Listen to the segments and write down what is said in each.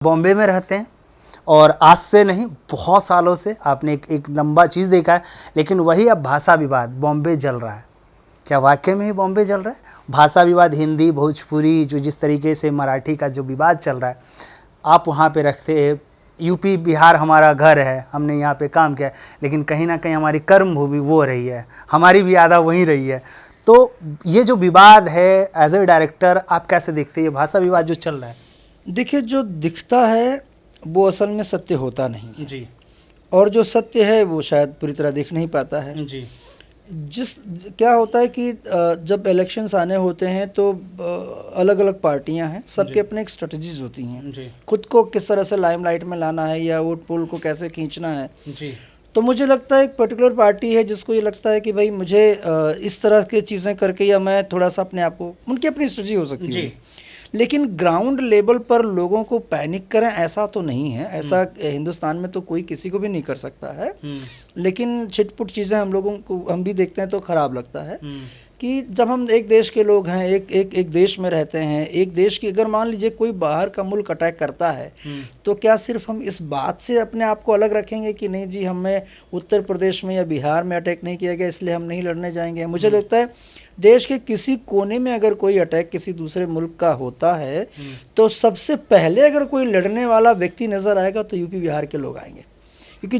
बॉम्बे में रहते हैं और आज से नहीं बहुत सालों से आपने एक लंबा चीज़ देखा है, लेकिन वही अब भाषा विवाद बॉम्बे जल रहा है। क्या वाकई में ही बॉम्बे जल रहा है? भाषा विवाद हिंदी भोजपुरी जो जिस तरीके से मराठी का जो विवाद चल रहा है, आप वहाँ पे रखते हैं। यूपी बिहार हमारा घर है, हमने यहाँ पे काम किया है, लेकिन कहीं ना कहीं हमारी कर्म भूमि वो रही है, हमारी भी यादा वहीं रही है। तो ये जो विवाद है, एज ए डायरेक्टर आप कैसे देखते हैं ये भाषा विवाद जो चल रहा है? देखिए, जो दिखता है वो असल में सत्य होता नहीं है जी और जो सत्य है वो शायद पूरी तरह दिख नहीं पाता है। जी क्या होता है कि जब इलेक्शंस आने होते हैं तो अलग अलग पार्टियां हैं, सबके अपने एक स्ट्रेटजीज होती हैं। जी खुद को किस तरह से लाइमलाइट में लाना है या वोट पोल को कैसे खींचना है। जी तो मुझे लगता है एक पर्टिकुलर पार्टी है जिसको ये लगता है कि भाई मुझे इस तरह की चीज़ें करके या मैं थोड़ा सा अपने आप को, उनकी अपनी स्ट्रेटजी हो सकती है, लेकिन ग्राउंड लेवल पर लोगों को पैनिक करें ऐसा तो नहीं है। ऐसा हिंदुस्तान में तो कोई किसी को भी नहीं कर सकता है, लेकिन छिटपुट चीज़ें हम लोगों को हम भी देखते हैं तो ख़राब लगता है कि जब हम एक देश के लोग हैं, एक देश में रहते हैं, एक देश की अगर मान लीजिए कोई बाहर का मुल्क अटैक करता है तो क्या सिर्फ हम इस बात से अपने आप को अलग रखेंगे कि नहीं जी हमें उत्तर प्रदेश में या बिहार में अटैक नहीं किया गया इसलिए हम नहीं लड़ने जाएंगे। मुझे लगता है देश के किसी कोने में अगर कोई अटैक किसी दूसरे मुल्क का होता है तो सबसे पहले अगर कोई लड़ने वाला व्यक्ति नज़र आएगा तो यूपी बिहार के लोग आएंगे, क्योंकि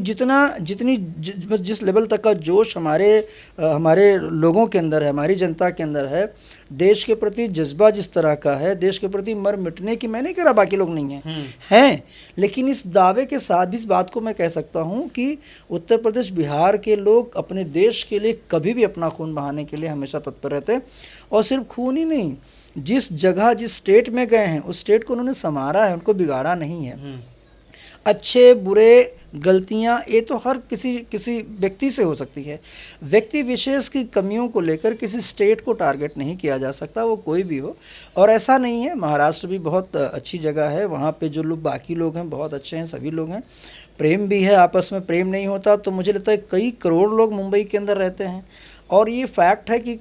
जिस लेवल तक का जोश हमारे लोगों के अंदर है, हमारी जनता के अंदर है, देश के प्रति जज्बा जिस तरह का है, देश के प्रति मर मिटने की, मैं नहीं कह रहा बाकी लोग नहीं हैं, लेकिन इस दावे के साथ भी इस बात को मैं कह सकता हूं कि उत्तर प्रदेश बिहार के लोग अपने देश के लिए कभी भी अपना खून बहाने के लिए हमेशा तत्पर रहते हैं। और सिर्फ खून ही नहीं, जिस जगह जिस स्टेट में गए हैं उस स्टेट को उन्होंने संवारा है, उनको बिगाड़ा नहीं है। अच्छे बुरे गलतियां ये तो हर किसी व्यक्ति से हो सकती है, व्यक्ति विशेष की कमियों को लेकर किसी स्टेट को टारगेट नहीं किया जा सकता, वो कोई भी हो। और ऐसा नहीं है, महाराष्ट्र भी बहुत अच्छी जगह है, वहाँ पे जो लोग बाकी लोग हैं बहुत अच्छे हैं, सभी लोग हैं, प्रेम भी है, आपस में प्रेम नहीं होता तो मुझे लगता है कई करोड़ लोग मुंबई के अंदर रहते हैं। और ये फैक्ट है कि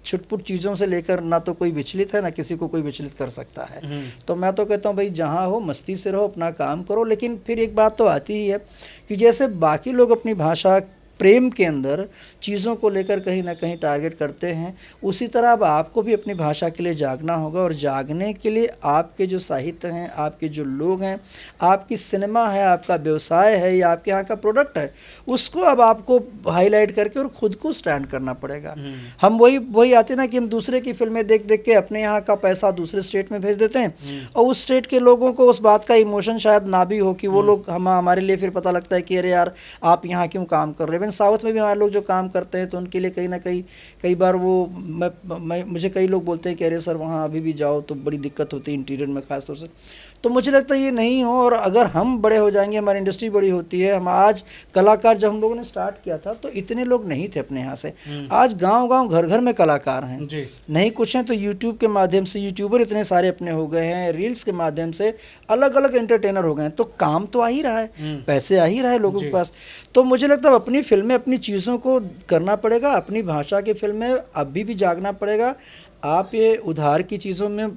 छुटपुट चीज़ों से लेकर ना तो कोई विचलित है ना किसी को कोई विचलित कर सकता है। तो मैं तो कहता हूँ भाई जहाँ हो मस्ती से रहो, अपना काम करो। लेकिन फिर एक बात तो आती ही है कि जैसे बाकी लोग अपनी भाषा प्रेम के अंदर चीज़ों को लेकर कहीं ना कहीं टारगेट करते हैं, उसी तरह अब आपको भी अपनी भाषा के लिए जागना होगा। और जागने के लिए आपके जो साहित्य हैं, आपके जो लोग हैं, आपकी सिनेमा है, आपका व्यवसाय है या आपके यहाँ का प्रोडक्ट है, उसको अब आपको हाईलाइट करके और ख़ुद को स्टैंड करना पड़ेगा। हम वही आते ना कि हम दूसरे की फिल्में देख देख के अपने यहाँ का पैसा दूसरे स्टेट में भेज देते हैं और उस स्टेट के लोगों को उस बात का इमोशन शायद ना भी हो कि वो लोग हमारे लिए फिर पता लगता है कि अरे यार आप यहाँ क्यों काम कर रहे हैं। साउथ में भी हमारे लोग जो काम करते हैं तो उनके लिए कहीं ना कहीं कई बार वो मुझे कई लोग बोलते हैं कि अरे सर वहाँ अभी भी जाओ तो बड़ी दिक्कत होती है इंटीरियर में खास तौर से। तो मुझे लगता है ये नहीं हो। और अगर हम बड़े हो जाएंगे, हमारी इंडस्ट्री बड़ी होती है, हम आज कलाकार जब हम लोगों ने स्टार्ट किया था तो इतने लोग नहीं थे अपने यहाँ से, आज गांव-गांव घर-घर में कलाकार हैं जी। नहीं कुछ हैं तो यूट्यूब के माध्यम से यूट्यूबर इतने सारे अपने हो गए हैं, रील्स के माध्यम से अलग अलग एंटरटेनर हो गए हैं, तो काम तो आ ही रहा है, पैसे आ ही रहा है लोगों के पास। तो मुझे लगता है अपनी फिल्में अपनी चीज़ों को करना पड़ेगा, अपनी भाषा की फिल्में अभी भी जागना पड़ेगा। आप ये उधार की चीज़ों में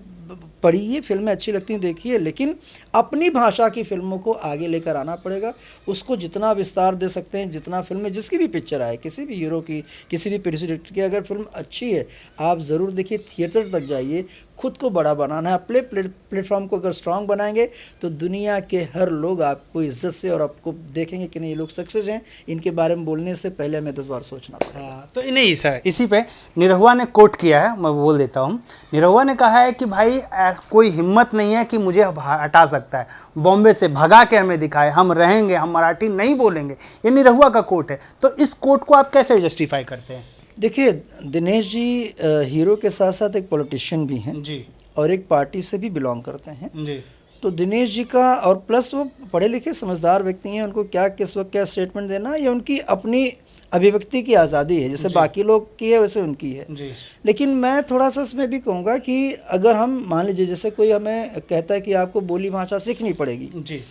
पढ़िए, फिल्में अच्छी लगती हैं देखिए, लेकिन अपनी भाषा की फिल्मों को आगे लेकर आना पड़ेगा। उसको जितना विस्तार दे सकते हैं, जितना फिल्में जिसकी भी पिक्चर आए, किसी भी हीरो की, किसी भी प्रोड्यूसर की, अगर फिल्म अच्छी है आप ज़रूर देखिए, थिएटर तक जाइए, खुद को बड़ा बनाना है। अपने प्लेटफॉर्म को अगर स्ट्रांग बनाएंगे तो दुनिया के हर लोग आपको इज्जत से और आपको देखेंगे कि नहीं ये लोग सक्सेस हैं, इनके बारे में बोलने से पहले हमें 10 बार सोचना पड़ेगा। तो नहीं सर, इसी पे निरहुआ ने कोट किया है, मैं बोल देता हूँ। निरहुआ ने कहा है कि भाई कोई हिम्मत नहीं है कि मुझे हटा सकता है, बॉम्बे से भगा के हमें दिखाए, हम रहेंगे, हम मराठी नहीं बोलेंगे। ये निरहुआ का कोट है। तो इस कोट को आप कैसे जस्टिफाई करते हैं? देखिए, दिनेश जी हीरो के साथ साथ एक पॉलिटिशियन भी हैं जी, और एक पार्टी से भी बिलोंग करते हैं जी। तो दिनेश जी का, और प्लस वो पढ़े लिखे समझदार व्यक्ति हैं, उनको क्या किस वक्त क्या स्टेटमेंट देना, ये उनकी अपनी अभिव्यक्ति की आज़ादी है, जैसे बाकी लोग की है वैसे उनकी है जी। लेकिन मैं थोड़ा सा इसमें भी कहूँगा कि अगर हम मान लीजिए जैसे कोई हमें कहता है कि आपको बोली भाषा सीखनी पड़ेगी जी,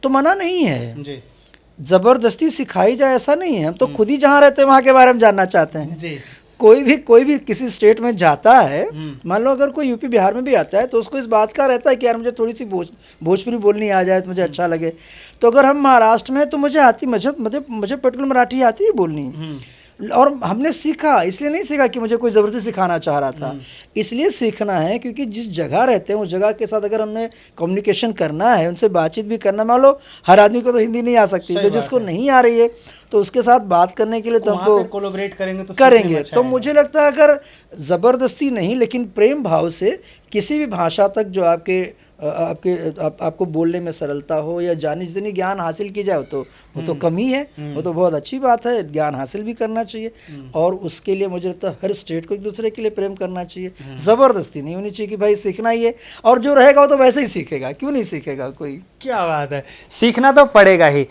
तो मना नहीं है जी, ज़बरदस्ती सिखाई जाए ऐसा नहीं है, हम तो खुद ही जहाँ रहते हैं वहाँ के बारे में जानना चाहते हैं जी। कोई भी किसी स्टेट में जाता है, मान लो अगर कोई यूपी बिहार में भी आता है तो उसको इस बात का रहता है कि यार मुझे थोड़ी सी भोजपुरी बोलनी आ जाए तो मुझे अच्छा लगे। तो अगर हम महाराष्ट्र में, तो मुझे पर्टिकुलर मराठी आती है बोलनी, और हमने सीखा, इसलिए नहीं सीखा कि मुझे कोई ज़बरदस्ती सिखाना चाह रहा था, इसलिए सीखना है क्योंकि जिस जगह रहते हैं उस जगह के साथ अगर हमने कम्युनिकेशन करना है, उनसे बातचीत भी करना, मान लो हर आदमी को तो हिंदी नहीं आ सकती, तो जिसको नहीं आ रही है तो उसके साथ बात करने के लिए तो हमको कोलैबोरेट करेंगे तो करेंगे। तो मुझे लगता है अगर ज़बरदस्ती नहीं लेकिन प्रेम भाव से किसी भी भाषा तक जो आपको बोलने में सरलता हो या जाने जितनी ज्ञान हासिल की जाए तो वो तो कम ही है, वो तो बहुत अच्छी बात है, ज्ञान हासिल भी करना चाहिए। और उसके लिए मुझे लगता है हर स्टेट को एक दूसरे के लिए प्रेम करना चाहिए, ज़बरदस्ती नहीं होनी चाहिए कि भाई सीखना ही है, और जो रहेगा वो तो वैसे ही सीखेगा, क्यों नहीं सीखेगा कोई। क्या बात है, सीखना तो पड़ेगा ही।